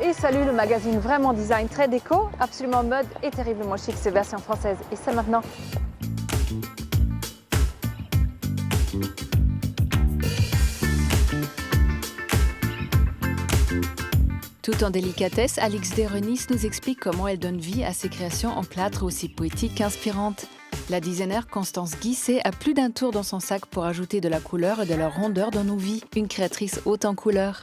Et salut, le magazine vraiment design très déco, absolument mode et terriblement chic, c'est version française. Et c'est maintenant. Tout en délicatesse, Alix Derenis nous explique comment elle donne vie à ses créations en plâtre aussi poétiques qu'inspirantes. La designer Constance Guisset a plus d'un tour dans son sac pour ajouter de la couleur et de la rondeur dans nos vies. Une créatrice haute en couleurs.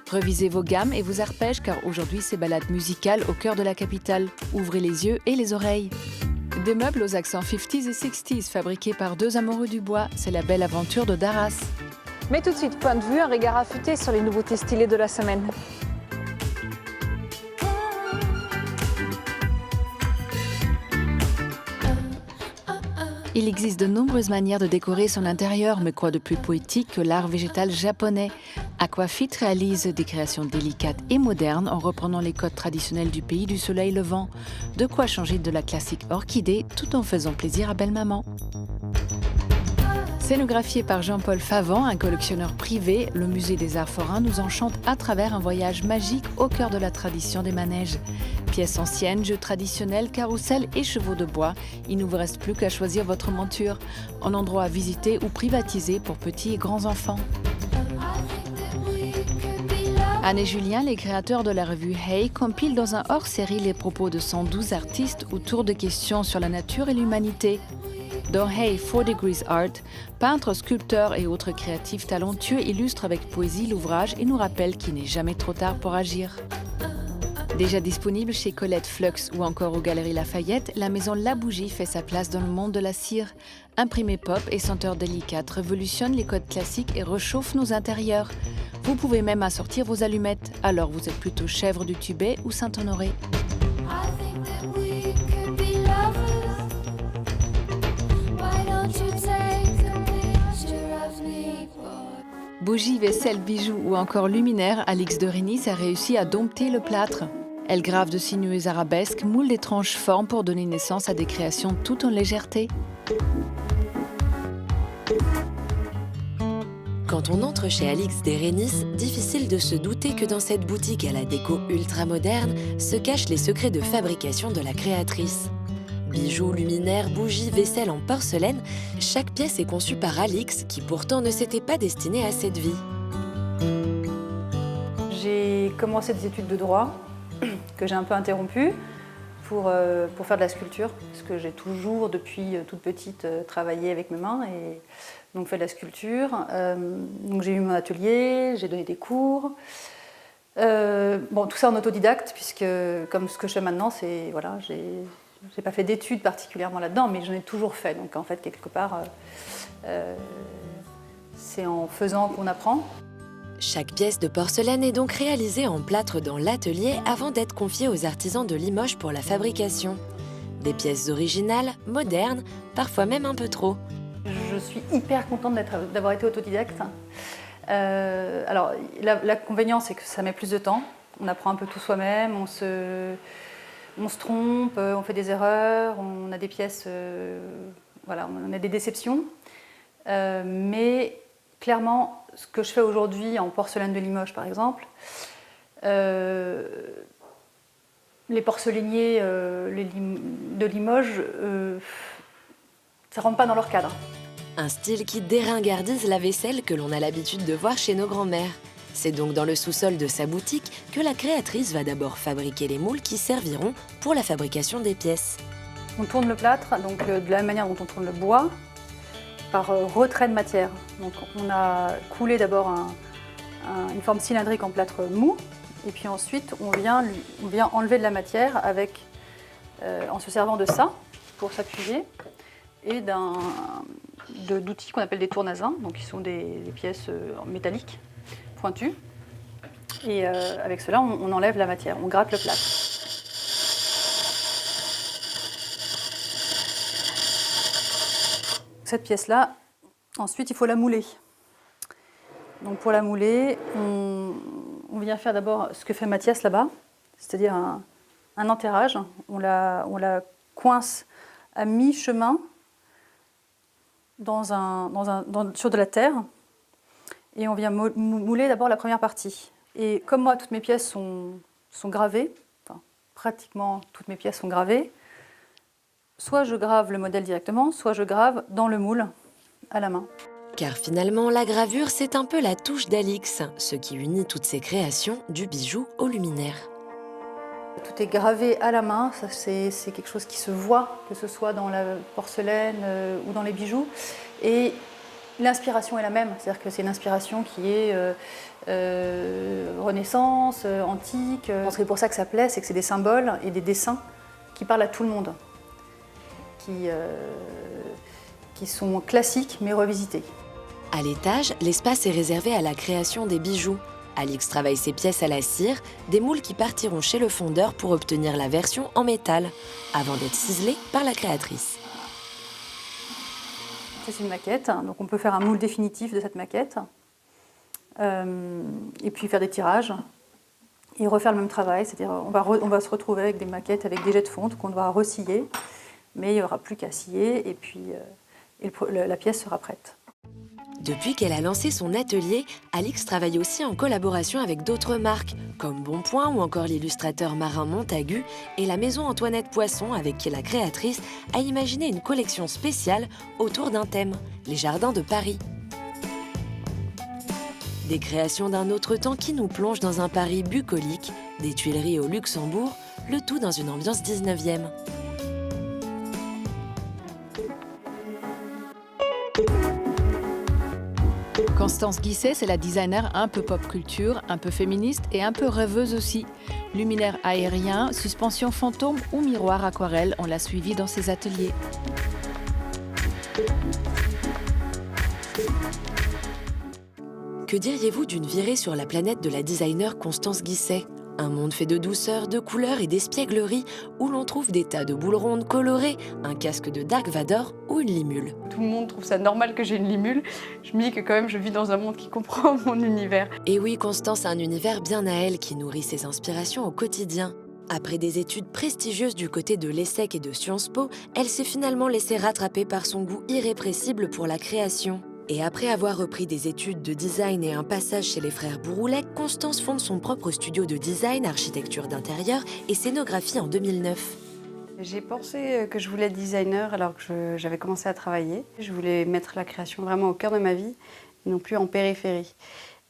Revisez vos gammes et vos arpèges car aujourd'hui c'est balade musicale au cœur de la capitale. Ouvrez les yeux et les oreilles. Des meubles aux accents 50s et 60s fabriqués par deux amoureux du bois, c'est la belle aventure de Darras. Mais tout de suite, point de vue, un regard affûté sur les nouveautés stylées de la semaine. Il existe de nombreuses manières de décorer son intérieur, mais quoi de plus poétique que l'art végétal japonais? Aquafit réalise des créations délicates et modernes en reprenant les codes traditionnels du pays du soleil levant. De quoi changer de la classique orchidée tout en faisant plaisir à belle-maman. Scénographié par Jean-Paul Favant, un collectionneur privé, le musée des Arts forains nous enchante à travers un voyage magique au cœur de la tradition des manèges. Pièces anciennes, jeux traditionnels, carrousels et chevaux de bois, il ne vous reste plus qu'à choisir votre monture, un endroit à visiter ou privatiser pour petits et grands enfants. Anne et Julien, les créateurs de la revue Hey, compilent dans un hors-série les propos de 112 artistes autour de questions sur la nature et l'humanité. Dans Hey 4 Degrees Art, peintres, sculpteurs et autres créatifs talentueux illustrent avec poésie l'ouvrage et nous rappellent qu'il n'est jamais trop tard pour agir. Déjà disponible chez Colette Flux ou encore aux Galeries Lafayette, la maison La Bougie fait sa place dans le monde de la cire. Imprimée pop et senteur délicate révolutionne les codes classiques et réchauffe nos intérieurs. Vous pouvez même assortir vos allumettes, alors vous êtes plutôt Chèvre du Tibet ou Saint-Honoré. Bougies, vaisselle, bijoux ou encore luminaires, Alix Derenis a réussi à dompter le plâtre. Elle grave de sinueuses arabesques, moule d'étranges formes pour donner naissance à des créations tout en légèreté. Quand on entre chez Alix Derenis, difficile de se douter que dans cette boutique à la déco ultra-moderne se cachent les secrets de fabrication de la créatrice. Bijoux, luminaires, bougies, vaisselle en porcelaine, chaque pièce est conçue par Alix, qui pourtant ne s'était pas destinée à cette vie. J'ai commencé des études de droit, que j'ai un peu interrompues, pour faire de la sculpture, parce que j'ai toujours, depuis toute petite, travaillé avec mes mains, et donc fait de la sculpture. Donc j'ai eu mon atelier, j'ai donné des cours. Tout ça en autodidacte, puisque comme ce que je fais maintenant, c'est voilà, j'ai pas fait d'études particulièrement là-dedans, mais j'en ai toujours fait. Donc en fait, quelque part, c'est en faisant qu'on apprend. Chaque pièce de porcelaine est donc réalisée en plâtre dans l'atelier avant d'être confiée aux artisans de Limoges pour la fabrication. Des pièces originales, modernes, parfois même un peu trop. Je suis hyper contente d'avoir été autodidacte. Alors, l'inconvénient, c'est que ça met plus de temps. On apprend un peu tout soi-même, on se trompe, on fait des erreurs, on a des pièces, voilà, on a des déceptions. Mais clairement, ce que je fais aujourd'hui en porcelaine de Limoges, par exemple, les porcelainiers de Limoges, ça ne rentre pas dans leur cadre. Un style qui déringardise la vaisselle que l'on a l'habitude de voir chez nos grands-mères. C'est donc dans le sous-sol de sa boutique que la créatrice va d'abord fabriquer les moules qui serviront pour la fabrication des pièces. On tourne le plâtre, donc de la même manière dont on tourne le bois, par retrait de matière. Donc on a coulé d'abord une forme cylindrique en plâtre mou, et puis ensuite on vient enlever de la matière en se servant de ça pour s'appuyer, et d'outils qu'on appelle des tournazins, donc qui sont des pièces métalliques pointues. Et avec cela, on enlève la matière, on gratte le plâtre. Cette pièce-là, ensuite, il faut la mouler. Donc pour la mouler, on vient faire d'abord ce que fait Mathias là-bas, c'est-à-dire un enterrage. On la coince à mi-chemin sur de la terre, et on vient mouler d'abord la première partie. Et comme moi, toutes mes pièces sont sont gravées. Enfin, pratiquement toutes mes pièces sont gravées. Soit je grave le modèle directement, soit je grave dans le moule à la main. Car finalement, la gravure, c'est un peu la touche d'Alix, ce qui unit toutes ses créations, du bijou au luminaire. Tout est gravé à la main, ça, c'est quelque chose qui se voit, que ce soit dans la porcelaine ou dans les bijoux. Et l'inspiration est la même, c'est-à-dire que c'est une inspiration qui est Renaissance, antique. C'est pour ça que ça plaît, c'est que c'est des symboles et des dessins qui parlent à tout le monde, qui sont classiques mais revisités. À l'étage, l'espace est réservé à la création des bijoux. Alix travaille ses pièces à la cire, des moules qui partiront chez le fondeur pour obtenir la version en métal, avant d'être ciselés par la créatrice. C'est une maquette, donc on peut faire un moule définitif de cette maquette, et puis faire des tirages, et refaire le même travail, c'est-à-dire on va se retrouver avec des maquettes avec des jets de fonte qu'on doit rescier, mais il n'y aura plus qu'à scier, et puis la pièce sera prête. Depuis qu'elle a lancé son atelier, Alix travaille aussi en collaboration avec d'autres marques, comme Bonpoint ou encore l'illustrateur marin Montagu et la maison Antoinette Poisson, avec qui la créatrice a imaginé une collection spéciale autour d'un thème, les jardins de Paris. Des créations d'un autre temps qui nous plongent dans un Paris bucolique, des Tuileries au Luxembourg, le tout dans une ambiance 19e. Constance Guisset, c'est la designer un peu pop culture, un peu féministe et un peu rêveuse aussi. Luminaire aérien, suspension fantôme ou miroir aquarelle, on l'a suivie dans ses ateliers. Que diriez-vous d'une virée sur la planète de la designer Constance Guisset ? Un monde fait de douceur, de couleurs et d'espièglerie où l'on trouve des tas de boules rondes colorées, un casque de Dark Vador ou une limule. Tout le monde trouve ça normal que j'ai une limule. Je me dis que quand même je vis dans un monde qui comprend mon univers. Et oui, Constance a un univers bien à elle qui nourrit ses inspirations au quotidien. Après des études prestigieuses du côté de l'ESSEC et de Sciences Po, elle s'est finalement laissée rattraper par son goût irrépressible pour la création. Et après avoir repris des études de design et un passage chez les frères Bouroulet, Constance fonde son propre studio de design, architecture d'intérieur et scénographie en 2009. J'ai pensé que je voulais être designer alors que j'avais commencé à travailler. Je voulais mettre la création vraiment au cœur de ma vie, et non plus en périphérie.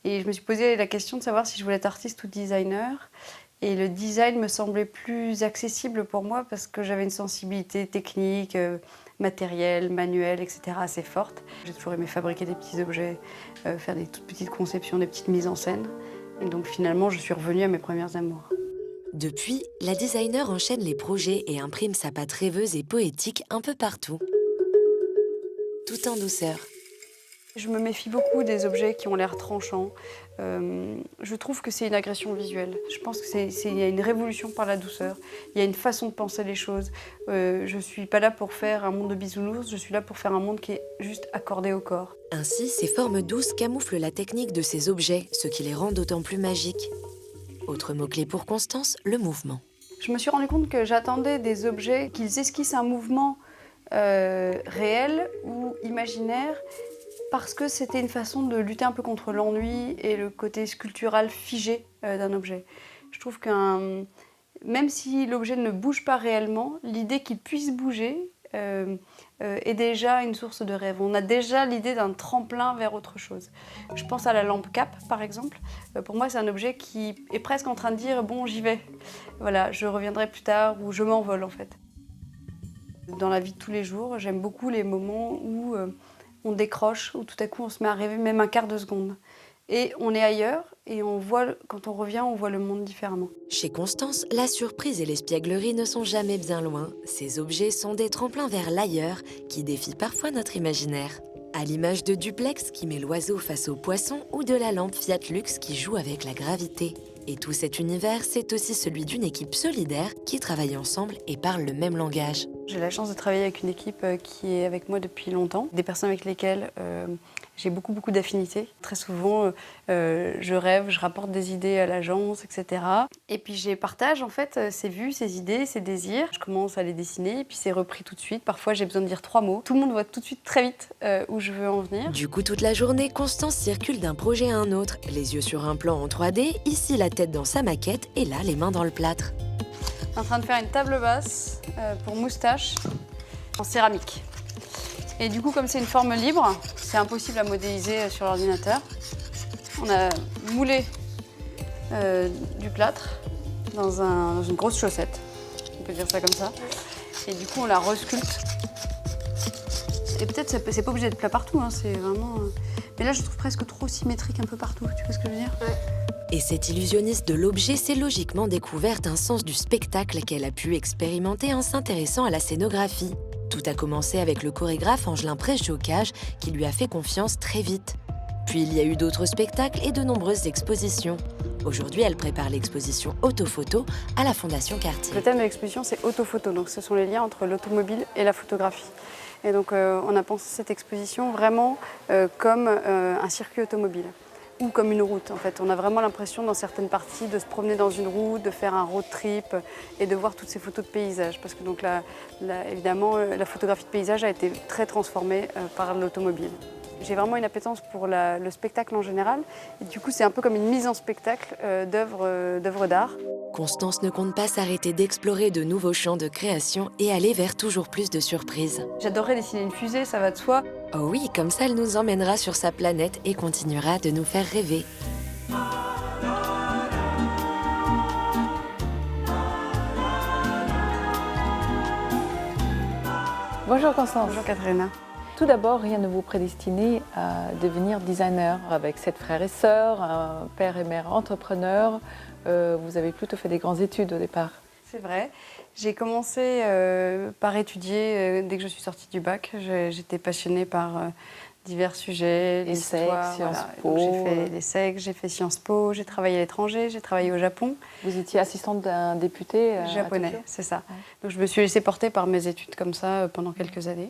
Et je me suis posé la question de savoir si je voulais être artiste ou designer. Et le design me semblait plus accessible pour moi parce que j'avais une sensibilité technique, matérielle, manuelle, etc. assez forte. J'ai toujours aimé fabriquer des petits objets, faire des toutes petites conceptions, des petites mises en scène. Et donc finalement, je suis revenue à mes premières amours. Depuis, la designer enchaîne les projets et imprime sa patte rêveuse et poétique un peu partout. Tout en douceur. Je me méfie beaucoup des objets qui ont l'air tranchants. Je trouve que c'est une agression visuelle. Je pense qu'il y a une révolution par la douceur. Il y a une façon de penser les choses. Je ne suis pas là pour faire un monde de bisounours, je suis là pour faire un monde qui est juste accordé au corps. Ainsi, ces formes douces camouflent la technique de ces objets, ce qui les rend d'autant plus magiques. Autre mot-clé pour Constance, le mouvement. Je me suis rendu compte que j'attendais des objets qu'ils esquissent un mouvement réel ou imaginaire, parce que c'était une façon de lutter un peu contre l'ennui et le côté sculptural figé d'un objet. Je trouve que même si l'objet ne bouge pas réellement, l'idée qu'il puisse bouger est déjà une source de rêve. On a déjà l'idée d'un tremplin vers autre chose. Je pense à la lampe Cap, par exemple. Pour moi, c'est un objet qui est presque en train de dire « bon, j'y vais, voilà, je reviendrai plus tard » ou « je m'envole » en fait. Dans la vie de tous les jours, j'aime beaucoup les moments où on décroche, où tout à coup on se met à rêver même un quart de seconde. Et on est ailleurs, et quand on revient, on voit le monde différemment. Chez Constance, la surprise et l'espièglerie ne sont jamais bien loin. Ces objets sont des tremplins vers l'ailleurs qui défient parfois notre imaginaire. À l'image de Duplex qui met l'oiseau face au poisson ou de la lampe Fiat Lux qui joue avec la gravité. Et tout cet univers, c'est aussi celui d'une équipe solidaire qui travaille ensemble et parle le même langage. J'ai la chance de travailler avec une équipe qui est avec moi depuis longtemps, des personnes avec lesquelles J'ai beaucoup d'affinités. Très souvent, je rêve, je rapporte des idées à l'agence, etc. Et puis je partage en fait ces vues, ces idées, ces désirs. Je commence à les dessiner et puis c'est repris tout de suite. Parfois j'ai besoin de dire 3 mots. Tout le monde voit tout de suite très vite où je veux en venir. Du coup, toute la journée, Constance circule d'un projet à un autre, les yeux sur un plan en 3D, ici la tête dans sa maquette et là les mains dans le plâtre. En train de faire une table basse pour moustache en céramique. Et du coup, comme c'est une forme libre, c'est impossible à modéliser sur l'ordinateur. On a moulé du plâtre dans une grosse chaussette, on peut dire ça comme ça. Et du coup, on la resculpte. Et peut-être c'est pas obligé d'être plat partout, hein, c'est vraiment. Mais là, je trouve presque trop symétrique un peu partout. Tu vois ce que je veux dire? Et cette illusionniste de l'objet s'est logiquement découverte un sens du spectacle qu'elle a pu expérimenter en s'intéressant à la scénographie. Tout a commencé avec le chorégraphe Angelin Prêche-Jocage qui lui a fait confiance très vite. Puis il y a eu d'autres spectacles et de nombreuses expositions. Aujourd'hui, elle prépare l'exposition Autophoto à la Fondation Cartier. Le thème de l'exposition, c'est autophoto, donc ce sont les liens entre l'automobile et la photographie. Et donc on a pensé cette exposition vraiment comme un circuit automobile ou comme une route en fait. On a vraiment l'impression dans certaines parties de se promener dans une route, de faire un road trip et de voir toutes ces photos de paysages. Parce que donc évidemment la photographie de paysage a été très transformée par l'automobile. J'ai vraiment une appétence pour le spectacle en général. Et du coup, c'est un peu comme une mise en spectacle d'œuvres d'art. Constance ne compte pas s'arrêter d'explorer de nouveaux champs de création et aller vers toujours plus de surprises. J'adorerais dessiner une fusée, ça va de soi. Oh oui, comme ça, elle nous emmènera sur sa planète et continuera de nous faire rêver. Bonjour Constance. Bonjour Katharina. Tout d'abord, rien ne vous prédestinait à devenir designer. Avec 7 frères et sœurs, un père et mère entrepreneurs, vous avez plutôt fait des grandes études au départ. C'est vrai. J'ai commencé par étudier dès que je suis sortie du bac. J'étais passionnée par divers sujets, l'histoire. Sciences Po. J'ai fait l'ESSEC, j'ai fait Sciences Po, j'ai travaillé à l'étranger, j'ai travaillé au Japon. Vous étiez assistante d'un député japonais, à Tokyo. c'est ça. Ouais. Donc je me suis laissée porter par mes études comme ça pendant quelques années,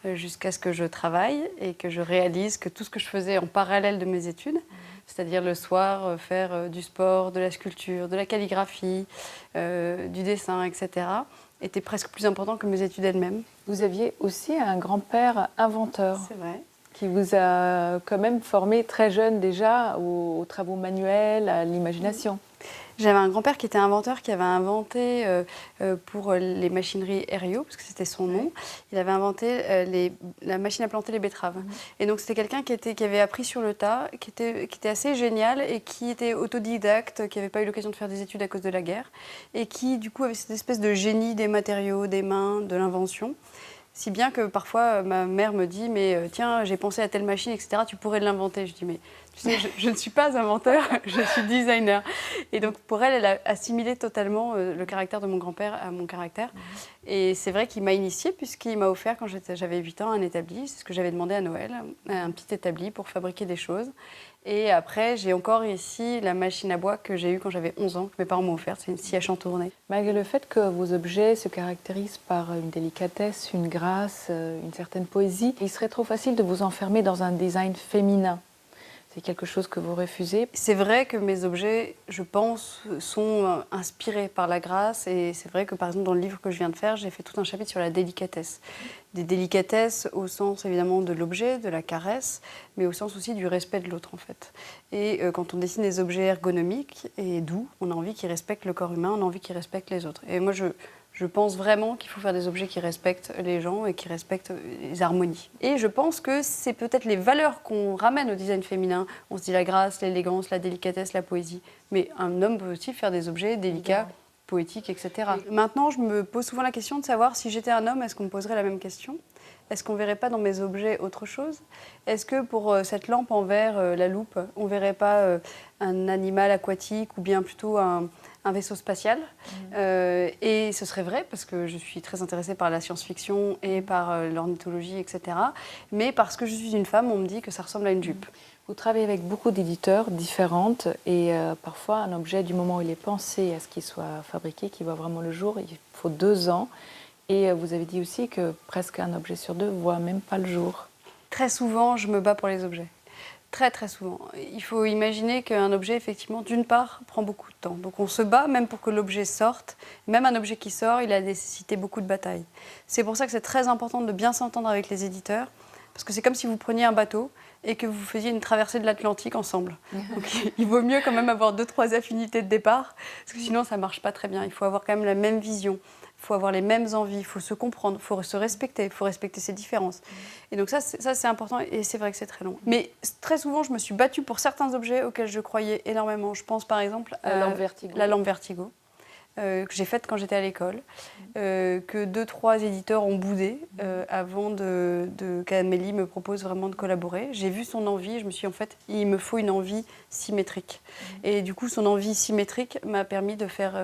jusqu'à ce que je travaille et que je réalise que tout ce que je faisais en parallèle de mes études, c'est-à-dire le soir faire du sport, de la sculpture, de la calligraphie, du dessin, etc., était presque plus important que mes études elles-mêmes. Vous aviez aussi un grand-père inventeur C'est vrai. qui vous a quand même formé très jeune déjà aux travaux manuels, à l'imagination. J'avais un grand-père qui était inventeur, qui avait inventé pour les machineries Herriot, parce que c'était son nom, il avait inventé la machine à planter les betteraves. Et donc c'était quelqu'un qui avait appris sur le tas, qui était assez génial et qui était autodidacte, qui n'avait pas eu l'occasion de faire des études à cause de la guerre, et qui du coup avait cette espèce de génie des matériaux, des mains, de l'invention. Si bien que parfois ma mère me dit « mais tiens, j'ai pensé à telle machine, etc., tu pourrais l'inventer ». Je dis « mais tu sais, je ne suis pas inventeur, je suis designer ». Et donc pour elle, elle a assimilé totalement le caractère de mon grand-père à mon caractère. Et c'est vrai qu'il m'a initiée puisqu'il m'a offert quand j'avais 8 ans un établi, c'est ce que j'avais demandé à Noël, un petit établi pour fabriquer des choses. Et après, j'ai encore ici la machine à bois que j'ai eue quand j'avais 11 ans, que mes parents m'ont offerte, c'est une scie à chantourner. Malgré le fait que vos objets se caractérisent par une délicatesse, une grâce, une certaine poésie, il serait trop facile de vous enfermer dans un design féminin. C'est quelque chose que vous refusez. C'est vrai que mes objets, je pense, sont inspirés par la grâce. Et c'est vrai que, par exemple, dans le livre que je viens de faire, j'ai fait tout un chapitre sur la délicatesse. Des délicatesses au sens, évidemment, de l'objet, de la caresse, mais au sens aussi du respect de l'autre, en fait. Et quand on dessine des objets ergonomiques et doux, on a envie qu'ils respectent le corps humain, on a envie qu'ils respectent les autres. Et moi, je pense vraiment qu'il faut faire des objets qui respectent les gens et qui respectent les harmonies. Et je pense que c'est peut-être les valeurs qu'on ramène au design féminin. On se dit la grâce, l'élégance, la délicatesse, la poésie. Mais un homme peut aussi faire des objets délicats, poétiques, etc. Maintenant, je me pose souvent la question de savoir si j'étais un homme, est-ce qu'on me poserait la même question ? Est-ce qu'on ne verrait pas dans mes objets autre chose ? Est-ce que pour cette lampe en verre, la loupe, on ne verrait pas un animal aquatique ou bien plutôt un vaisseau spatial. Et ce serait vrai parce que je suis très intéressée par la science-fiction et par l'ornithologie, etc. Mais parce que je suis une femme, on me dit que ça ressemble à une jupe. Vous travaillez avec beaucoup d'éditeurs différentes et parfois un objet, du moment où il est pensé à ce qu'il soit fabriqué, qu'il voit vraiment le jour, il faut 2 ans. Et vous avez dit aussi que presque un objet sur 2 ne voit même pas le jour. Très souvent, je me bats pour les objets. Très très souvent. Il faut imaginer qu'un objet, effectivement, d'une part, prend beaucoup de temps. Donc on se bat même pour que l'objet sorte. Même un objet qui sort, il a nécessité beaucoup de bataille. C'est pour ça que c'est très important de bien s'entendre avec les éditeurs, parce que c'est comme si vous preniez un bateau et que vous faisiez une traversée de l'Atlantique ensemble. Donc il vaut mieux quand même avoir 2-3 affinités de départ, parce que sinon ça ne marche pas très bien. Il faut avoir quand même la même vision. Il faut avoir les mêmes envies, il faut se comprendre, il faut se respecter, il faut respecter ses différences. Et donc ça c'est important et c'est vrai que c'est très long. Mais très souvent, je me suis battue pour certains objets auxquels je croyais énormément. Je pense par exemple à la lampe Vertigo, que j'ai faite quand j'étais à l'école, que 2-3 éditeurs ont boudé avant qu'Amélie me propose vraiment de collaborer. J'ai vu son envie et je me suis dit, en fait, il me faut une envie symétrique. Et du coup, son envie symétrique m'a permis de faire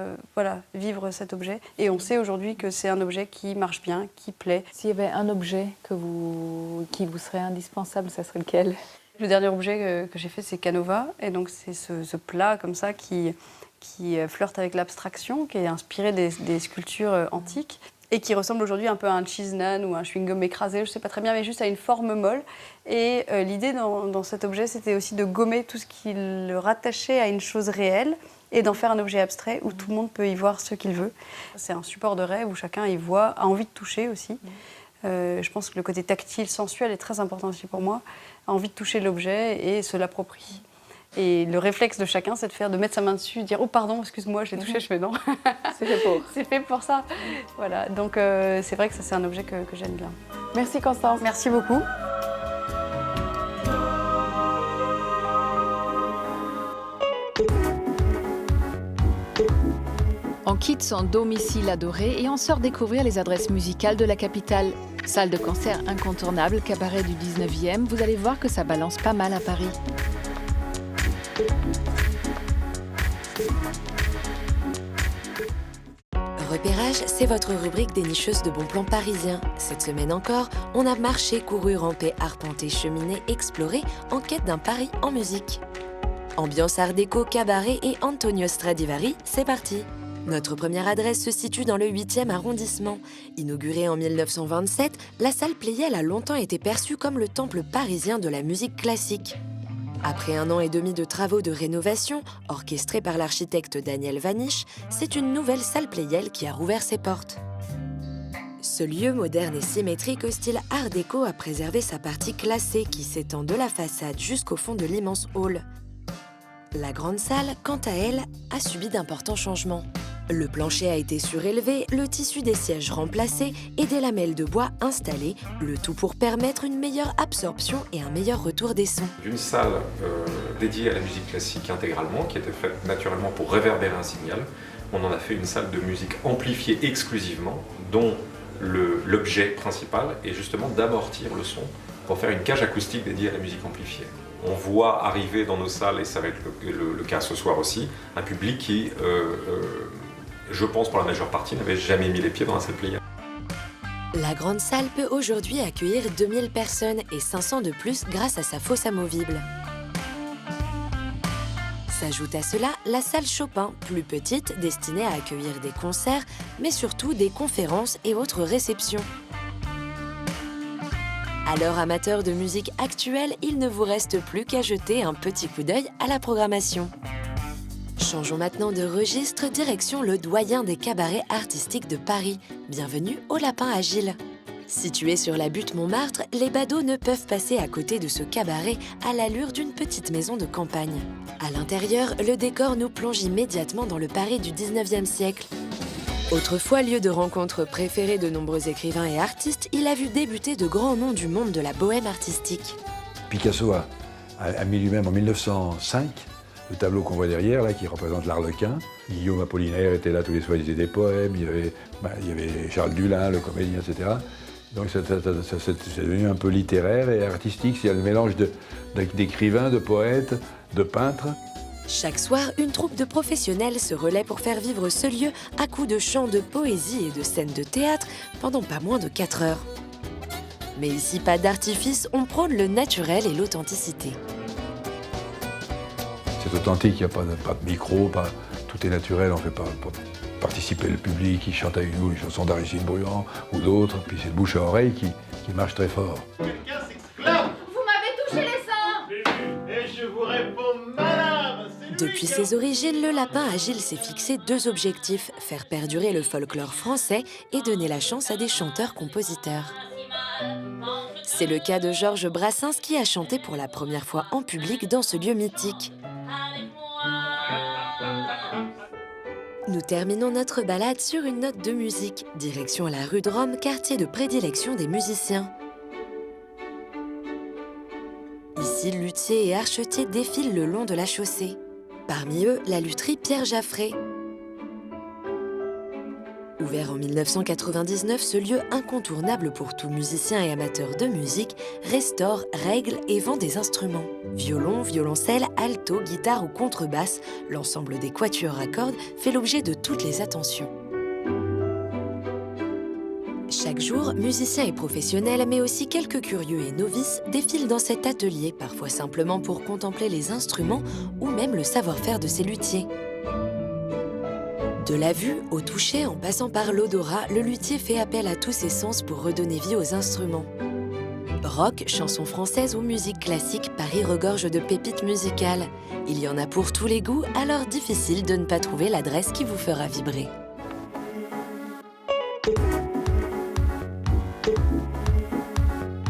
vivre cet objet. Et on sait aujourd'hui que c'est un objet qui marche bien, qui plaît. S'il y avait un objet qui vous serait indispensable, ça serait lequel? Le dernier objet que j'ai fait, c'est Canova. Et donc, c'est ce plat comme ça qui flirte avec l'abstraction, qui est inspiré des sculptures antiques et qui ressemble aujourd'hui un peu à un cheese naan ou un chewing-gum écrasé, je ne sais pas très bien, mais juste à une forme molle. Et l'idée dans cet objet, c'était aussi de gommer tout ce qui le rattachait à une chose réelle et d'en faire un objet abstrait où tout le monde peut y voir ce qu'il veut. C'est un support de rêve où chacun y voit, a envie de toucher aussi. Je pense que le côté tactile, sensuel est très important aussi pour moi, a envie de toucher l'objet et se l'approprie. Et le réflexe de chacun, c'est de mettre sa main dessus, dire « Oh pardon, excuse-moi, je l'ai touché », je fais « Non, c'est fait pour. C'est fait pour ça ». Voilà, donc c'est vrai que ça c'est un objet que j'aime bien. Merci Constance. Merci beaucoup. On quitte son domicile adoré et on sort découvrir les adresses musicales de la capitale. Salle de concert incontournable, cabaret du 19e, vous allez voir que ça balance pas mal à Paris. Repérage, c'est votre rubrique dénicheuse de bons plans parisiens. Cette semaine encore, on a marché, couru, rampé, arpenté, cheminé, exploré en quête d'un Paris en musique. Ambiance art déco, cabaret et Antonio Stradivari, c'est parti. Notre première adresse se situe dans le 8e arrondissement. Inaugurée en 1927, la salle Pleyel a longtemps été perçue comme le temple parisien de la musique classique. Après 1 an et demi de travaux de rénovation, orchestrés par l'architecte Daniel Vanish, c'est une nouvelle salle Pleyel qui a rouvert ses portes. Ce lieu moderne et symétrique au style art déco a préservé sa partie classée qui s'étend de la façade jusqu'au fond de l'immense hall. La grande salle, quant à elle, a subi d'importants changements. Le plancher a été surélevé, le tissu des sièges remplacé et des lamelles de bois installées, le tout pour permettre une meilleure absorption et un meilleur retour des sons. D'une salle dédiée à la musique classique intégralement, qui était faite naturellement pour réverbérer un signal, on en a fait une salle de musique amplifiée exclusivement, dont l'objet principal est justement d'amortir le son pour faire une cage acoustique dédiée à la musique amplifiée. On voit arriver dans nos salles, et ça va être le cas ce soir aussi, un public qui, je pense pour la majeure partie, n'avait jamais mis les pieds dans un salle Pleyel. La grande salle peut aujourd'hui accueillir 2000 personnes et 500 de plus grâce à sa fosse amovible. S'ajoute à cela la salle Chopin, plus petite, destinée à accueillir des concerts, mais surtout des conférences et autres réceptions. Alors, amateurs de musique actuelle, il ne vous reste plus qu'à jeter un petit coup d'œil à la programmation. Changeons maintenant de registre, direction le doyen des cabarets artistiques de Paris. Bienvenue au Lapin Agile. Situé sur la butte Montmartre, les badauds ne peuvent passer à côté de ce cabaret à l'allure d'une petite maison de campagne. À l'intérieur, le décor nous plonge immédiatement dans le Paris du 19e siècle. Autrefois lieu de rencontre préféré de nombreux écrivains et artistes, il a vu débuter de grands noms du monde de la bohème artistique. Picasso a mis lui-même en 1905 le tableau qu'on voit derrière, là, qui représente l'Arlequin. Guillaume Apollinaire était là tous les soirs, il disait des poèmes, il y avait Charles Dulin, le comédien, etc. Donc c'est devenu un peu littéraire et artistique, c'est le mélange d'écrivains, de poètes, de peintres. Chaque soir, une troupe de professionnels se relaie pour faire vivre ce lieu à coups de chants, de poésie et de scènes de théâtre pendant pas moins de 4 heures. Mais ici, pas d'artifice, on prône le naturel et l'authenticité. C'est authentique, il n'y a pas de micro, tout est naturel, on ne fait pas participer le public qui chante avec nous, les chansons d'Aristide Bruand ou d'autres, puis c'est le bouche à oreille qui marche très fort. Quelqu'un s'exclame. Depuis ses origines, le lapin agile s'est fixé 2 objectifs, faire perdurer le folklore français et donner la chance à des chanteurs-compositeurs. C'est le cas de Georges Brassens qui a chanté pour la première fois en public dans ce lieu mythique. Nous terminons notre balade sur une note de musique, direction la rue de Rome, quartier de prédilection des musiciens. Ici, luthiers et archetiers défilent le long de la chaussée. Parmi eux, la lutherie Pierre Jaffré. Ouvert en 1999, ce lieu incontournable pour tout musicien et amateur de musique restaure, règle et vend des instruments. Violon, violoncelle, alto, guitare ou contrebasse, l'ensemble des quatuors à cordes fait l'objet de toutes les attentions. Chaque jour, musiciens et professionnels, mais aussi quelques curieux et novices, défilent dans cet atelier, parfois simplement pour contempler les instruments ou même le savoir-faire de ces luthiers. De la vue au toucher, en passant par l'odorat, le luthier fait appel à tous ses sens pour redonner vie aux instruments. Rock, chansons françaises ou musique classique, Paris regorge de pépites musicales. Il y en a pour tous les goûts, alors difficile de ne pas trouver l'adresse qui vous fera vibrer.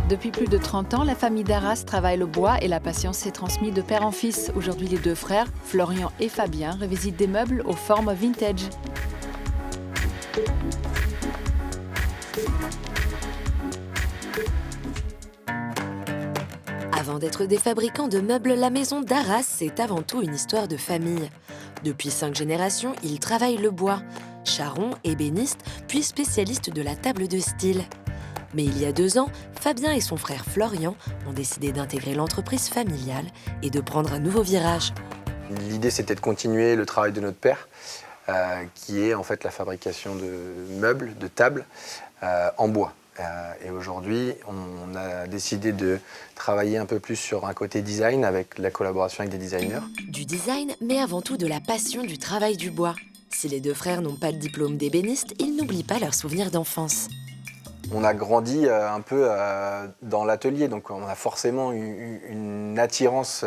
Depuis plus de 30 ans, la famille Darras travaille le bois et la passion s'est transmise de père en fils. Aujourd'hui, les 2 frères, Florian et Fabien, revisitent des meubles aux formes vintage. Avant d'être des fabricants de meubles, la maison Darras, c'est avant tout une histoire de famille. Depuis 5 générations, ils travaillent le bois. Charron, ébéniste, puis spécialiste de la table de style. Mais il y a 2 ans, Fabien et son frère Florian ont décidé d'intégrer l'entreprise familiale et de prendre un nouveau virage. L'idée, c'était de continuer le travail de notre père, qui est en fait la fabrication de meubles, de tables en bois. Et aujourd'hui, on a décidé de travailler un peu plus sur un côté design avec la collaboration avec des designers. Du design, mais avant tout de la passion du travail du bois. Si les 2 frères n'ont pas de diplôme d'ébéniste, ils n'oublient pas leurs souvenirs d'enfance. On a grandi un peu dans l'atelier, donc on a forcément une attirance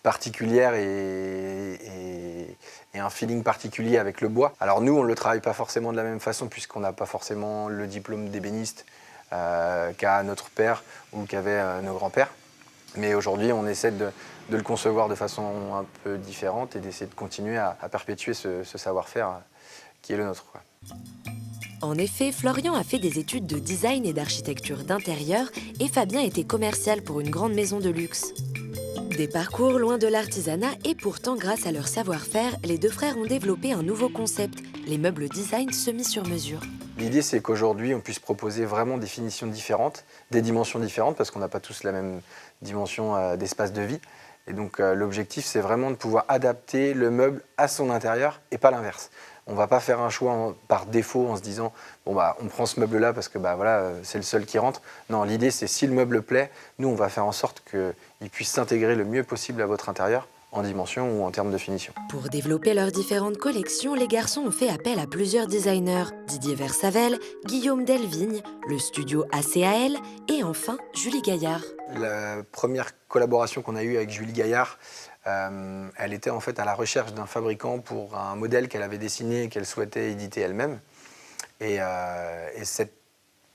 particulière et un feeling particulier avec le bois. Alors nous, on ne le travaille pas forcément de la même façon puisqu'on n'a pas forcément le diplôme d'ébéniste qu'a notre père ou qu'avaient nos grands-pères. Mais aujourd'hui, on essaie de le concevoir de façon un peu différente et d'essayer de continuer à perpétuer ce savoir-faire qui est le nôtre, quoi. En effet, Florian a fait des études de design et d'architecture d'intérieur et Fabien était commercial pour une grande maison de luxe. Des parcours loin de l'artisanat et pourtant, grâce à leur savoir-faire, les 2 frères ont développé un nouveau concept, les meubles design semi sur mesure. L'idée, c'est qu'aujourd'hui, on puisse proposer vraiment des finitions différentes, des dimensions différentes, parce qu'on n'a pas tous la même dimension d'espace de vie. Et donc, l'objectif, c'est vraiment de pouvoir adapter le meuble à son intérieur et pas l'inverse. On ne va pas faire un choix par défaut en se disant bon bah on prend ce meuble là parce que bah voilà c'est le seul qui rentre. Non, l'idée c'est si le meuble plaît, nous on va faire en sorte qu'il puisse s'intégrer le mieux possible à votre intérieur en dimension ou en termes de finition. Pour développer leurs différentes collections, les garçons ont fait appel à plusieurs designers. Didier Versavel, Guillaume Delvigne, le studio ACAL et enfin Julie Gaillard. La première collaboration qu'on a eue avec Julie Gaillard, elle était en fait à la recherche d'un fabricant pour un modèle qu'elle avait dessiné et qu'elle souhaitait éditer elle-même. Et cette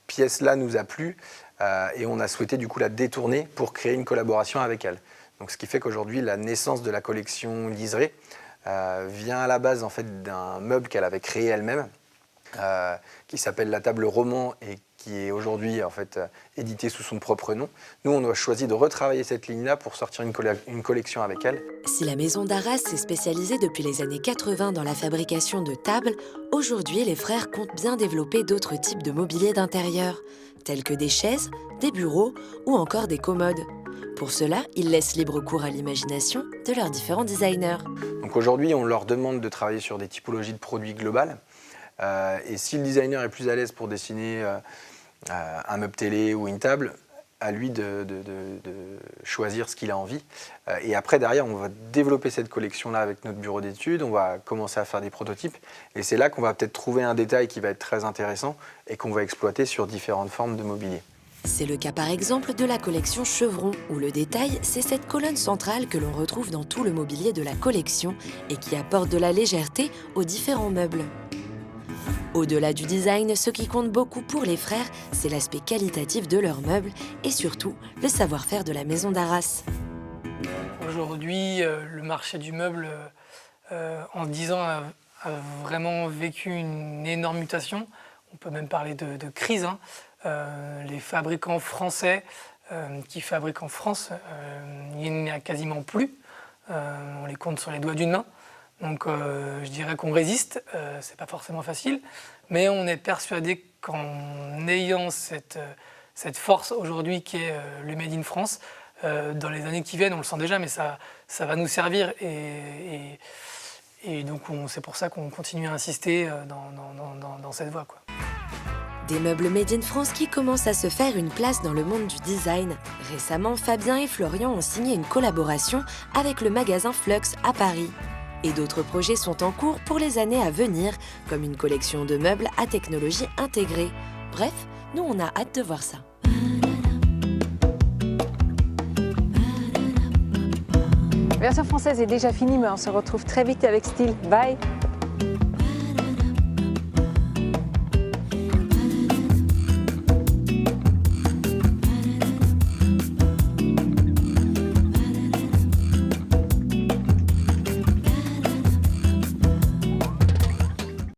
pièce-là nous a plu et on a souhaité du coup la détourner pour créer une collaboration avec elle. Donc, ce qui fait qu'aujourd'hui, la naissance de la collection Liseré vient à la base en fait, d'un meuble qu'elle avait créé elle-même, qui s'appelle la table roman et qui est aujourd'hui en fait, édité sous son propre nom. Nous, on a choisi de retravailler cette ligne-là pour sortir une collection avec elle. Si la maison Darras s'est spécialisée depuis les années 80 dans la fabrication de tables, aujourd'hui, les frères comptent bien développer d'autres types de mobilier d'intérieur, tels que des chaises, des bureaux ou encore des commodes. Pour cela, ils laissent libre cours à l'imagination de leurs différents designers. Donc aujourd'hui, on leur demande de travailler sur des typologies de produits globales. Et si le designer est plus à l'aise pour dessiner un meuble télé ou une table, à lui de choisir ce qu'il a envie. Et après, derrière, on va développer cette collection-là avec notre bureau d'études, on va commencer à faire des prototypes. Et c'est là qu'on va peut-être trouver un détail qui va être très intéressant et qu'on va exploiter sur différentes formes de mobilier. C'est le cas par exemple de la collection Chevron, où le détail, c'est cette colonne centrale que l'on retrouve dans tout le mobilier de la collection et qui apporte de la légèreté aux différents meubles. Au-delà du design, ce qui compte beaucoup pour les frères, c'est l'aspect qualitatif de leurs meubles et surtout le savoir-faire de la maison d'Arras. Aujourd'hui, le marché du meuble, en 10 ans, a vraiment vécu une énorme mutation. On peut même parler de crise, hein. Les fabricants français qui fabriquent en France, il n'y en a quasiment plus. On les compte sur les doigts d'une main. Donc je dirais qu'on résiste, c'est pas forcément facile, mais on est persuadé qu'en ayant cette force aujourd'hui qui est le Made in France, dans les années qui viennent, on le sent déjà, mais ça va nous servir et donc c'est pour ça qu'on continue à insister dans cette voie, quoi. Des meubles Made in France qui commencent à se faire une place dans le monde du design. Récemment, Fabien et Florian ont signé une collaboration avec le magasin Flux à Paris. Et d'autres projets sont en cours pour les années à venir, comme une collection de meubles à technologie intégrée. Bref, nous on a hâte de voir ça. La version française est déjà finie, mais on se retrouve très vite avec Style. Bye!